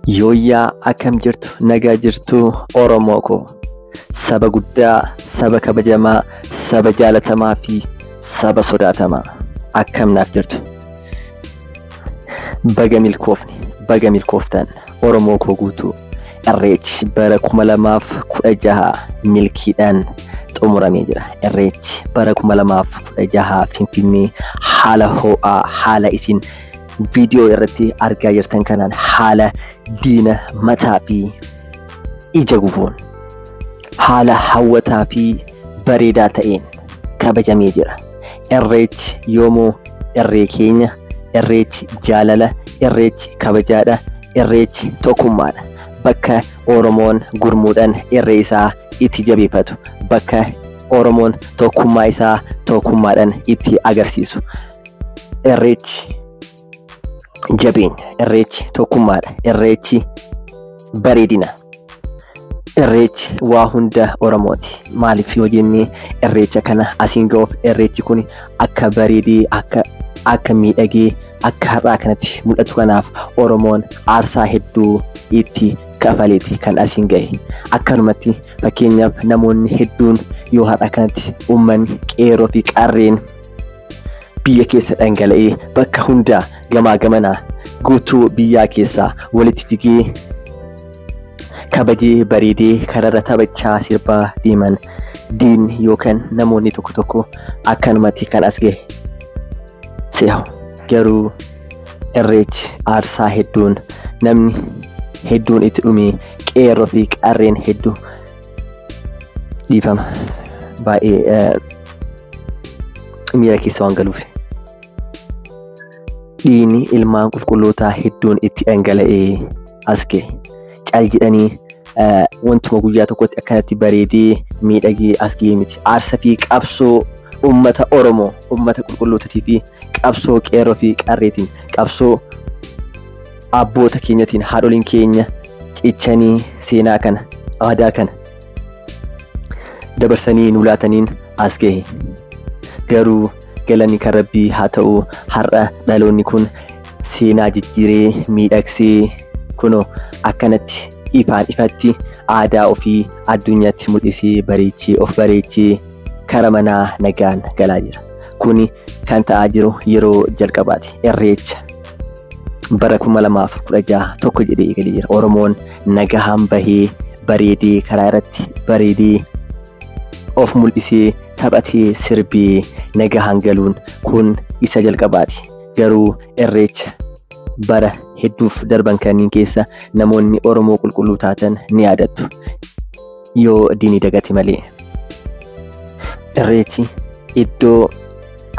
Yooyyaa akkam jirtu nagaa jirtu Oromoo ko saba guddaa saba kabajamaa saba jaalatamaa fi saba sodaatamaa akkam naaf jirtu baga milkooftan Oromoo ko guutuu Irreechi bara 2016 milkiidhaan xumuramee jira. Irreechi bara 2016 Finfinnee haala ho'aa haala isin video irratti argaa jirtan kanaan haala diina mataa fi ija gubuun haala hawwataa fi bareedaa ta'een kabajamee jira. Irreechi yoomuu irree keenya, irreechi jaalala, irreechi kabajaadha, irreechi tokkummaadha. Bakka Oromoon gurmuudhaan irree isaa itti jabeeffatu, bakka Oromoon tokkummaa isaa tokkummaadhaan itti agarsiisu. Irreechi jabeenya, irreechi tokkummaadha, irreechi bareedina, irreechi waa hunda Oromooti. Maaliif yoo jennee irreecha kana asiin ga'uuf irreechi kun akka bareedee akka miidhagee akka har'aa kanatti mul'atu kanaaf Oromoon aarsaa hedduu itti kafaleeti kan asiin ga'e. Akkanumatti fakkeenyaaf namoonni hedduun yoo har'aa kanatti uummanni qeerroo fi qarreen biyya keessa dhangala'ee bakka hundaa gamaa gamanaa guutuu biyyaa keessaa walitti jigee kabajee bareedee kararra taphachaa sirbaa deeman diinni yookaan namoonni tokko tokko akkanumatti kan as ga'e. Se'u garuu irreechi aarsaa hedduun namni hedduun itti dhumee qeerroo fi qarreen hedduu dhiifama baay'ee miira keessa waan galuuf dhiigni ilmaan qulqullootaa hedduun itti dhangala'ee as ga'e. Cal jedhanii wantuma guyyaa tokkotti akkanatti bareedee miidhagee as ga'e miti. Aarsaa fi qabsoo uummata Oromoo, uummata qulqullootatii fi qabsoo qeerroo fi qarreetiin, qabsoo abboota keenyatiin, haadholiin keenya cichanii seenaa kana, aadaa kana dabarsanii nu laataniin as ga'e. Garuu galanni kan Rabbii haa ta'u, har'a dhaloonni kun seenaa jijjiiree miidhagsee kunoo akkanatti ifaan ifatti aadaa ofii addunyaatti mul'isee bareechee of bareechee kara manaa nagaan galaa jira. Kuni kan ta'aa jiru yeroo jalqabaati. Irreecha bara 2016 tokko jedhee eegalee jira. Oromoon nagahaan bahee bareedee karaa irratti bareedee of mul'isee taphatee sirbee nagahaan galuun kun isa jalqabaati. Garuu irreecha bara hedduuf darban kanneen keessa namoonni Oromoo qulqulluu taatan ni yaadattu yoo diinii dagate malee. Irreechi iddoo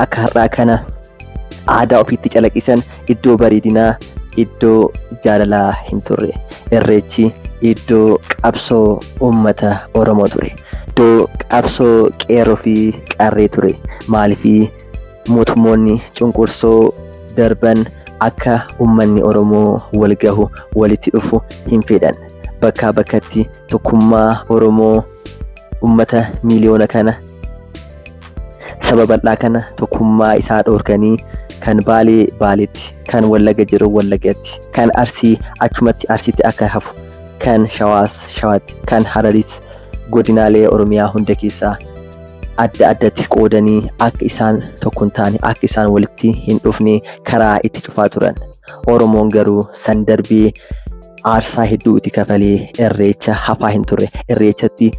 akka har'aa kana aadaa ofiitti calaqqisan, iddoo bareedinaa, iddoo jaalalaa hin turre. Irreechi iddoo qabsoo uummata Oromoo ture, iddoo qabsoo qeerroo fi qarree ture. Maaliif mootummoonni cunqursoo darban akka uummanni Oromoo wal gahu, walitti dhufu hin fedhan. Bakkaa bakkatti tokkummaa Oromoo uummata miliyoona kana, saba bal'aa kana tokkummaa isaa dhoorkanii kan Baalee Baaleetti, kan Wallaga jiru Wallagatti, kan Arsii achumatti Arsiitti akka hafu, kan Shawaas Shawaatti, kan Hararis godinaalee Oromiyaa hunda keessaa adda addatti qoodanii akka isaan tokko hin taane, akka isaan walitti hin dhufne karaa itti cufaa turan. Oromoon garuu san darbee aarsaa hedduu itti kafalee irreecha hafaa hin turre. Irreechatti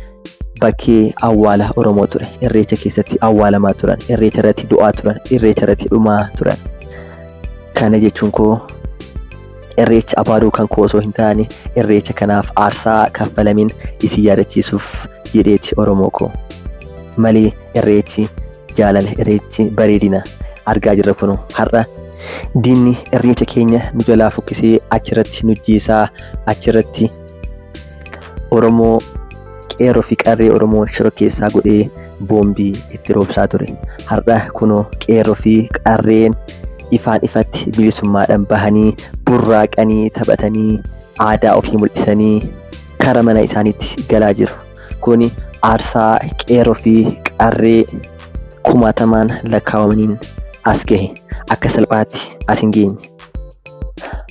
bakkee awwaala Oromoo ture. Irreecha keessatti awwaalamaa turan, irreecha irratti du'aa turan, irreecha irratti dhumaa turan. Kana jechuun koo irreecha abaaruu kan koo osoo hin taane irreecha kanaaf aarsaa kaffalamin isin yaadachiisuuf jedheeti Oromoo koo. Malee irreechi jaalala, irreechi bareedina argaa jirra kunoo har'a diinni irreecha keenya nu jalaa fokkisee achirratti nu ajjeesaa, achirratti Oromoo qeerroo fi qarree Oromoo shororkeessaa godhee boombii itti roobsaa ture. Har'a kunoo qeerroo fi qarreen ifaan ifatti bilisummaadhaan bahanii burraaqanii taphatanii aadaa ofii mul'isanii kara mana isaaniitti galaa jiru. Kuni aarsaa qeerroo fi qarree kumaatamaan lakkaawamaniin as gahe akka salphaatti as hin geenye.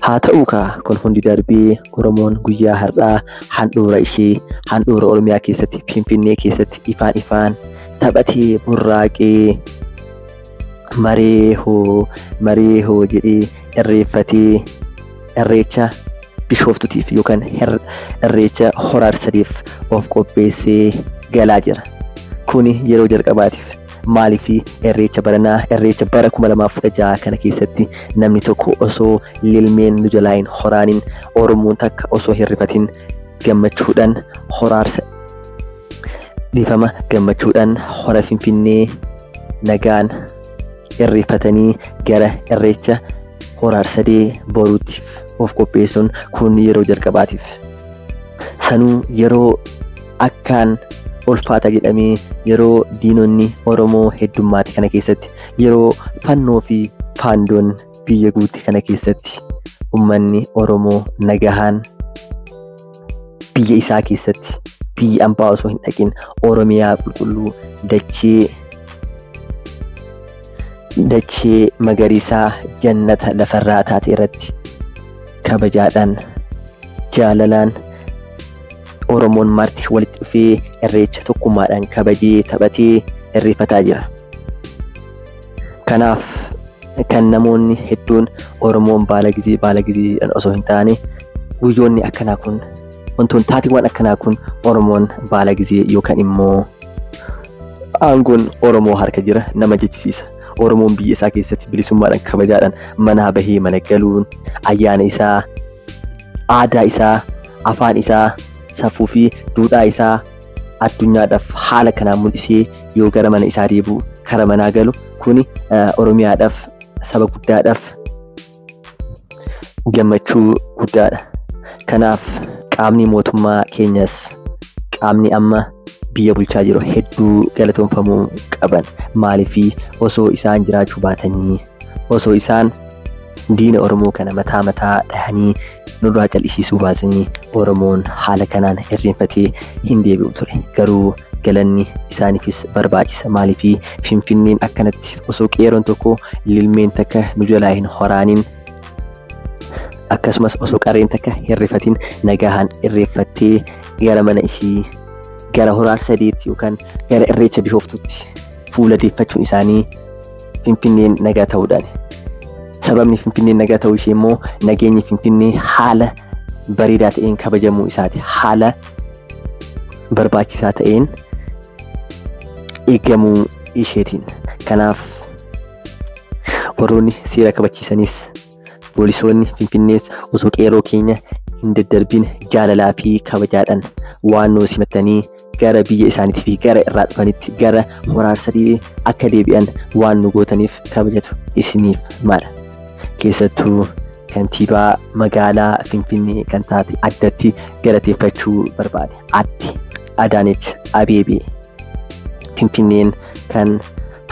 haa ta'uu kun hundi darbee Oromoon guyyaa har'aa handhuura ishee handhuura Oromiyaa keessatti Finfinnee keessatti ifaan taphatee burraaqee maree hoo jedhee irreeffatee irreecha Bishooftuutiif yookaan irreecha Hora Arsadiif of qopheessee galaa jira. Kuni yeroo jalqabaatiif maaliif irreecha baranaa irreecha bara 2016 kana keessatti namni tokko osoo lilmeen nu jalaayin horaaniin Oromoon takka osoo hirrifatiin gammachuudhaan gammachuudhaan hora Finfinnee nagaan irreeffatanii gara irreecha Hora Arsadee boruutiif of qopheessuun kun yeroo jalqabaatiif. Sanuu yeroo akkaan ulfaata jedhamee yeroo diinonni Oromoo heddummaati kana keessatti yeroo fannoo fi faandoon biyya guutti kana keessatti ummanni Oromoo nagahaan biyya isaa keessatti biyya ambaa osoo hin dhaqin Oromiyaa qulqulluu dachee magariisaa jannata lafarraa taate irratti kabajaadhaan jaalalaan Oromoon marti walitti dhufee irreecha tokkummaadhaan kabajee taphatee irreeffataa jira. Kanaaf kan namoonni hedduun Oromoon baala gizee osoo hin taane guyyoonni akkanaa kun wantoonni taatiiwwan akkanaa kun Oromoon baala gizee yookaan immoo aangoon Oromoo harka jira nama jechisiisa. Oromoon biyya isaa keessatti bilisummaadhaan kabajaadhaan manaa bahee mana galuun ayyaana isaa, aadaa isaa, afaan isaa, safuu fi duudhaa isaa addunyaadhaaf haala kanaan mul'isee yoo gara mana isaa deebi'u kara manaa galu kuni Oromiyaadhaaf saba guddaadhaaf gammachuu guddaadha. Kanaaf qaamni mootummaa keenyas qaamni amma biyya bulchaa jiru hedduu galatoomfamuu qaban. Maaliif osoo isaan jiraachuu baatanii osoo isaan diina Oromoo kana mataa dhahanii nurraa cal'isiisuu baatanii Oromoon haala kanaan irreeffatee hin deebi'u ture. Garuu galanni isaaniifis barbaachisa. Maaliif Finfinneen akkanatti osoo qeeroon tokko lilmeen takka nu jalaa hin horaaniin akkasumas osoo qarreen takka hirrifatiin nagahaan irreeffattee gara mana ishii gara Hora Arsadeetti yookaan gara irreecha Bishooftuutti fuula deeffachuun isaanii Finfinneen nagaa ta'uudhaan. Sababni Finfinneen nagaa ta'uu ishee immoo nageenyi Finfinnee haala bareedaa ta'een kabajamuu isaati. Haala barbaachisaa ta'een eegamuu isheetiin. Kanaaf warroonni seera kabachiisanis poolisoonni Finfinnees osoo qeeroo keenya hin daddarbin jaalalaa fi kabajaadhaan waan nu simatanii gara biyya isaaniitii fi gara irraa dhufanitti gara Hora Arsadee akka deebi'an waan nu gootaniif kabajatu isiniif mala. Keessattuu kantiibaa magaalaa Finfinnee kan taate addatti galateeffachuu barbaade. Adde Adaanech Abeebee Finfinneen kan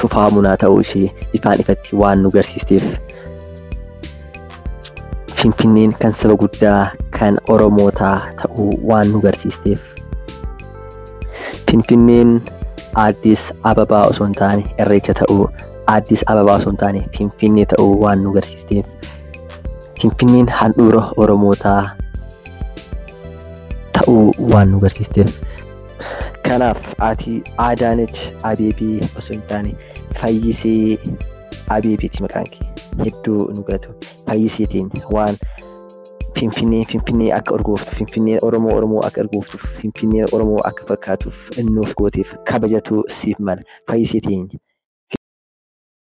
tufaamunaa ta'uu ishee ifaan ifatti waan nu garsiisteef Finfinneen kan saba guddaa kan Oromootaa ta'uu waan nu garsiisteef Finfinneen Addis Ababaa osoo hin taane irreecha ta'uu Addis Ababaa osoo hin taane Finfinnee ta'uu waan nu garsiisteef Finfinneen handhuura Oromootaa ta'uu waan nu garsiisteef. Kanaaf ati Adaanech Abeebee osoo hin taane Fayyisee Abeebeeti maqaan kee. Hedduu nu galatu fayyisee teenya waan Finfinnee akka urgooftu Finfinnee Oromoo akka urgooftuuf Finfinnee Oromoo akka fakkaatuuf innuuf gooteef kabajatu siif mala fayyisee teenya.